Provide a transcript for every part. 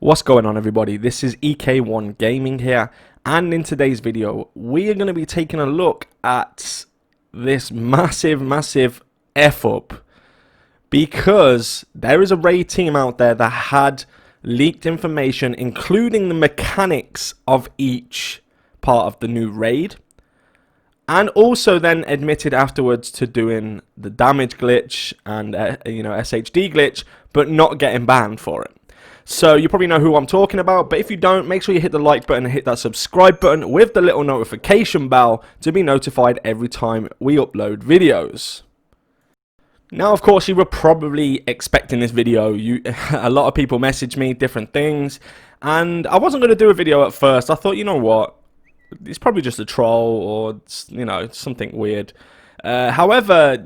What's going on, everybody? This is EK1 Gaming here, and in today's video we are going to be taking a look at this massive F up, because there is a raid team out there that had leaked information including the mechanics of each part of the new raid, and also then admitted afterwards to doing the damage glitch and SHD glitch, but not getting banned for it. So you probably know who I'm talking about, but if you don't, make sure you hit the like button and hit that subscribe button with the little notification bell to be notified every time we upload videos. Now, of course, you were probably expecting this video. A lot of people messaged me different things, and I wasn't going to do a video at first. I thought, you know what, it's probably just a troll or, something weird. However,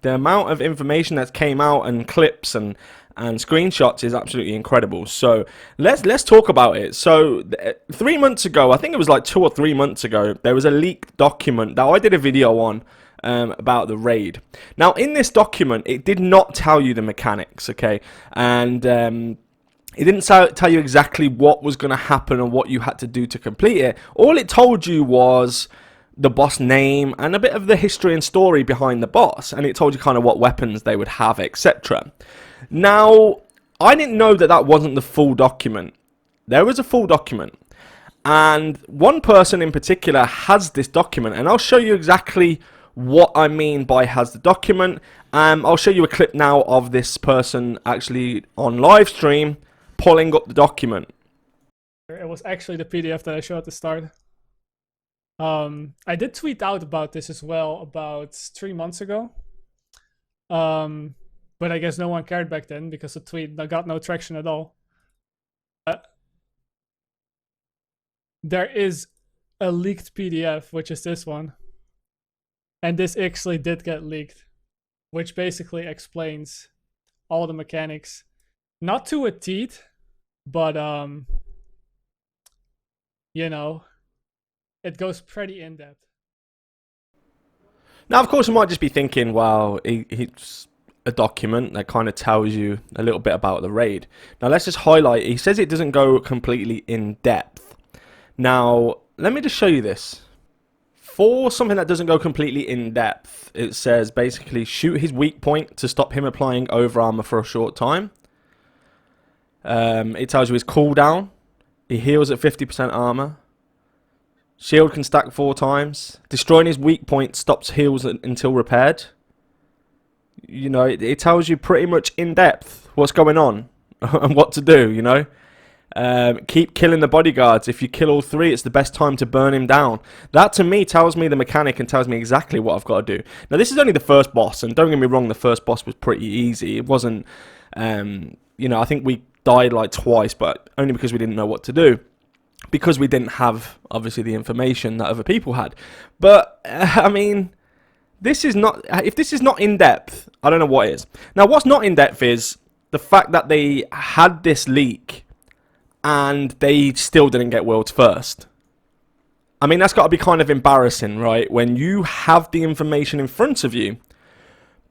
the amount of information that came out and clips and screenshots is absolutely incredible. So let's talk about it. So 3 months ago, I think it was like 2 or 3 months ago, there was a leaked document that I did a video on about the raid. Now, in this document, it did not tell you the mechanics, okay? And it didn't tell you exactly what was going to happen and what you had to do to complete it. All it told you was the boss name and a bit of the history and story behind the boss, and it told you kind of what weapons they would have, etc. Now, I didn't know that that wasn't the full document. There was a full document, and one person in particular has this document, and I'll show you exactly what I mean by has the document. I'll show you a clip now of this person actually on live stream pulling up the document. It was actually the PDF that I showed at the start. I did tweet out about this as well about 3 months ago. But I guess no one cared back then because the tweet got no traction at all. There is a leaked PDF, which is this one. And this actually did get leaked, which basically explains all the mechanics. Not to a teeth, but, it goes pretty in-depth. Now, of course, you might just be thinking, well, it's a document that kind of tells you a little bit about the raid. Now, let's just highlight, he says it doesn't go completely in depth. Now, let me just show you this. For something that doesn't go completely in depth, it says basically shoot his weak point to stop him applying over armor for a short time. It tells you his cooldown. He heals at 50% armor. Shield can stack 4 times. Destroying his weak point stops heals until repaired. You know, it tells you pretty much in depth what's going on and what to do, you know. Keep killing the bodyguards. If you kill all 3, it's the best time to burn him down. That to me tells me the mechanic and tells me exactly what I've got to do. Now, this is only the first boss, and don't get me wrong, the first boss was pretty easy. It wasn't, I think we died like twice, but only because we didn't know what to do. Because we didn't have, obviously, the information that other people had. But, I mean, this is not, if this is not in-depth, I don't know what is. Now, what's not in-depth is the fact that they had this leak and they still didn't get world's first. I mean, that's got to be kind of embarrassing, right? When you have the information in front of you,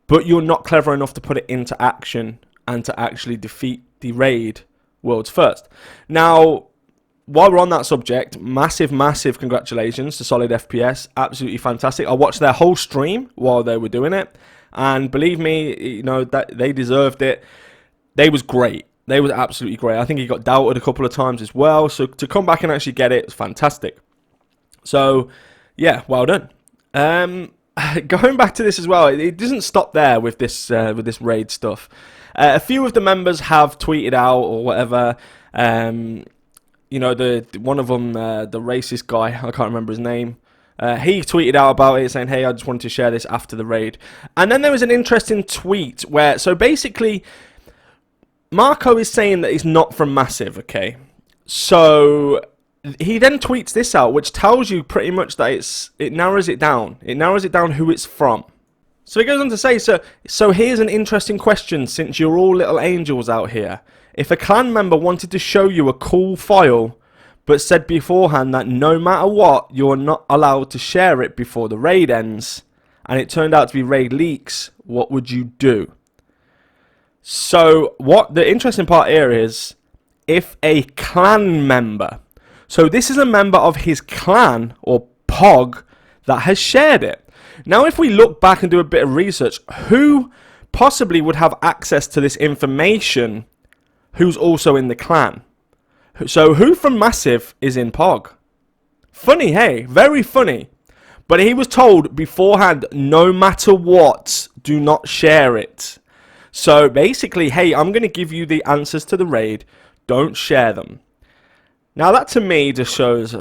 but you're not clever enough to put it into action and to actually defeat the raid world's first. Now, while we're on that subject, massive congratulations to Solid FPS. Absolutely fantastic. I watched their whole stream while they were doing it, and believe me, that they deserved it. They was great. They was absolutely great. I think he got doubted a couple of times as well. So to come back and actually get it was fantastic. So yeah, well done. Going back to this as well, it doesn't stop there with this raid stuff. A few of the members have tweeted out or whatever. One of them, the racist guy, I can't remember his name. He tweeted out about it saying, hey, I just wanted to share this after the raid. And then there was an interesting tweet where, so basically, Marco is saying that he's not from Massive, okay? So he then tweets this out, which tells you pretty much that it narrows it down. It narrows it down who it's from. So he goes on to say, so here's an interesting question, since you're all little angels out here. If a clan member wanted to show you a cool file, but said beforehand that no matter what, you're not allowed to share it before the raid ends, and it turned out to be raid leaks, what would you do? So what the interesting part here is if a clan member, so this is a member of his clan or POG that has shared it. Now, if we look back and do a bit of research, who possibly would have access to this information who's also in the clan? So who from Massive is in POG? Funny, hey? Very funny. But he was told beforehand, no matter what, do not share it. So basically, hey, I'm going to give you the answers to the raid. Don't share them. Now that to me just shows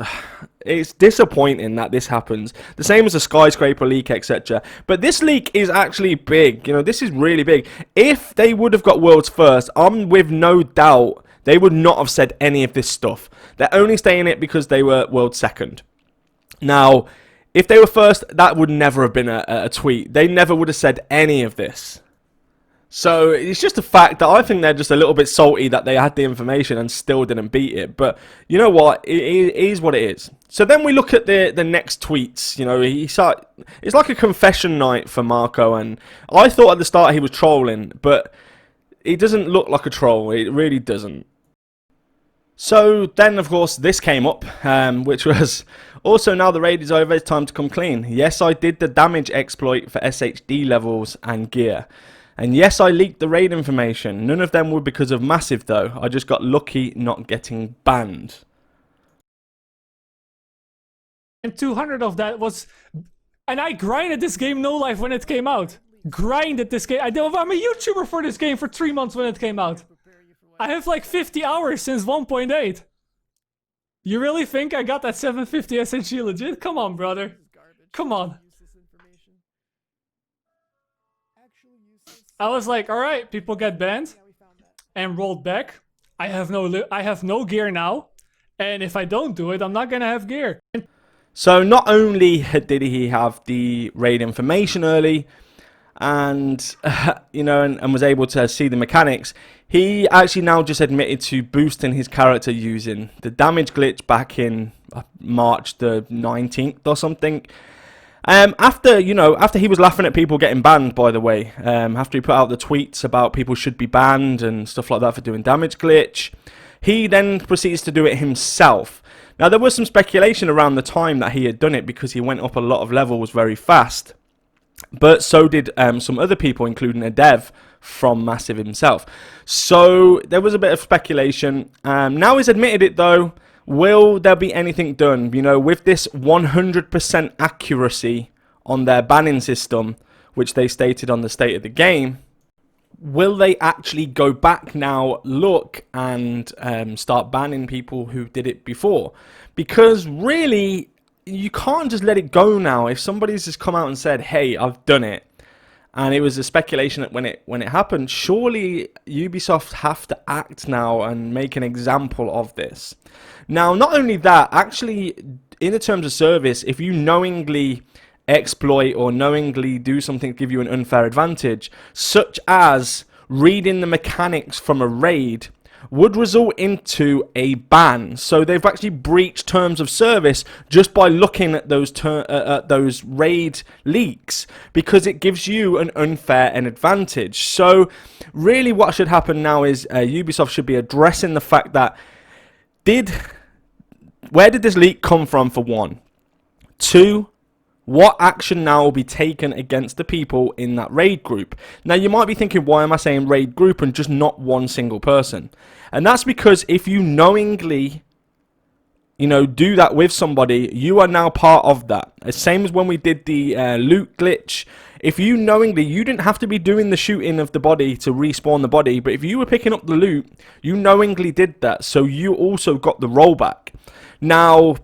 it's disappointing that this happens. The same as a skyscraper leak, etc. But this leak is actually big. You know, this is really big. If they would have got worlds first, I'm with no doubt they would not have said any of this stuff. They're only saying it because they were world second. Now, if they were first, that would never have been a tweet. They never would have said any of this. So it's just a fact that I think they're just a little bit salty that they had the information and still didn't beat it. But you know what? It is what it is. So then we look at the next tweets. You know, it's like a confession night for Marco. And I thought at the start he was trolling, but it doesn't look like a troll. It really doesn't. So then, of course, this came up, which was also now the raid is over, it's time to come clean. Yes, I did the damage exploit for SHD levels and gear. And yes, I leaked the raid information. None of them were because of Massive, though. I just got lucky not getting banned. And 200 of that was... And I grinded this game no life when it came out. Grinded this game. I'm a YouTuber for this game for 3 months when it came out. I have like 50 hours since 1.8. You really think I got that 750 SHG legit? Come on, brother. Come on. I was like, alright, people get banned and rolled back. I have no gear now. And if I don't do it, I'm not gonna have gear. So not only did he have the raid information early, and you know, and was able to see the mechanics, he actually now just admitted to boosting his character using the damage glitch back in March the 19th or something. After he was laughing at people getting banned, by the way, after he put out the tweets about people should be banned and stuff like that for doing damage glitch, he then proceeds to do it himself. Now, there was some speculation around the time that he had done it because he went up a lot of levels very fast. But so did some other people, including a dev from Massive himself. So there was a bit of speculation. Now he's admitted it, though. Will there be anything done? You know, with this 100% accuracy on their banning system, which they stated on the state of the game, will they actually go back now, look, and start banning people who did it before? Because really, you can't just let it go now. If somebody's just come out and said, hey, I've done it, and it was a speculation that when it happened, surely Ubisoft have to act now and make an example of this. Now, not only that, actually, in the terms of service, if you knowingly exploit or knowingly do something to give you an unfair advantage, such as reading the mechanics from a raid, would result into a ban. So they've actually breached terms of service just by looking at those raid leaks, because it gives you an unfair advantage. So really what should happen now is Ubisoft should be addressing the fact that where did this leak come from, for one? Two, what action now will be taken against the people in that raid group? Now, you might be thinking, why am I saying raid group and just not one single person? And that's because if you knowingly, do that with somebody, you are now part of that. The same as when we did the loot glitch. If you knowingly, you didn't have to be doing the shooting of the body to respawn the body, but if you were picking up the loot, you knowingly did that, so you also got the rollback. Now,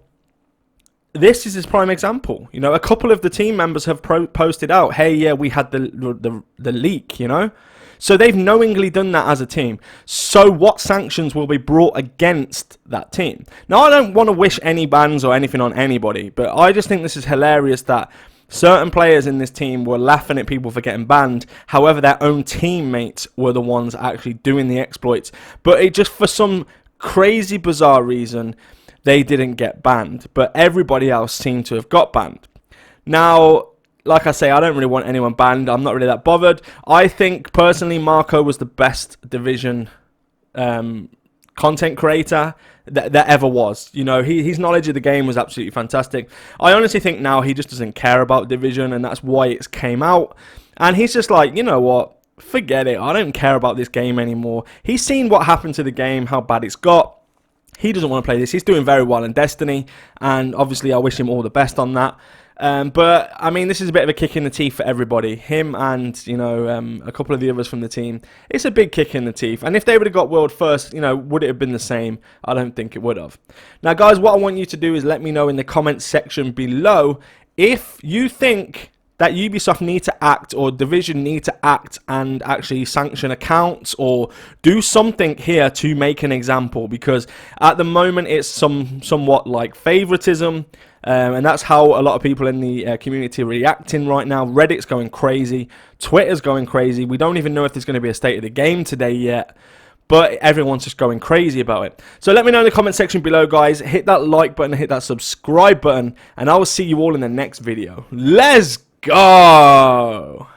this is his prime example. A couple of the team members have posted out, hey, yeah, we had the leak, So they've knowingly done that as a team. So what sanctions will be brought against that team? Now, I don't want to wish any bans or anything on anybody, but I just think this is hilarious that certain players in this team were laughing at people for getting banned. However, their own teammates were the ones actually doing the exploits. But it just, for some crazy, bizarre reason, they didn't get banned, but everybody else seemed to have got banned. Now, like I say, I don't really want anyone banned. I'm not really that bothered. I think, personally, Marco was the best Division content creator that ever was. You know, his knowledge of the game was absolutely fantastic. I honestly think now he just doesn't care about Division, and that's why it came out. And he's just like, you know what? Forget it. I don't care about this game anymore. He's seen what happened to the game, how bad it's got. He doesn't want to play this. He's doing very well in Destiny, and obviously I wish him all the best on that. But I mean, this is a bit of a kick in the teeth for everybody. Him and, you know, a couple of the others from the team. It's a big kick in the teeth. And if they would have got world first, you know, would it have been the same? I don't think it would have. Now, guys, what I want you to do is let me know in the comments section below if you think that Ubisoft need to act, or Division need to act and actually sanction accounts or do something here to make an example, because at the moment it's somewhat like favoritism, and that's how a lot of people in the community are reacting right now. Reddit's going crazy, Twitter's going crazy. We don't even know if there's going to be a state of the game today yet, but everyone's just going crazy about it. So let me know in the comment section below, guys. Hit that like button, hit that subscribe button, and I will see you all in the next video. Let's go!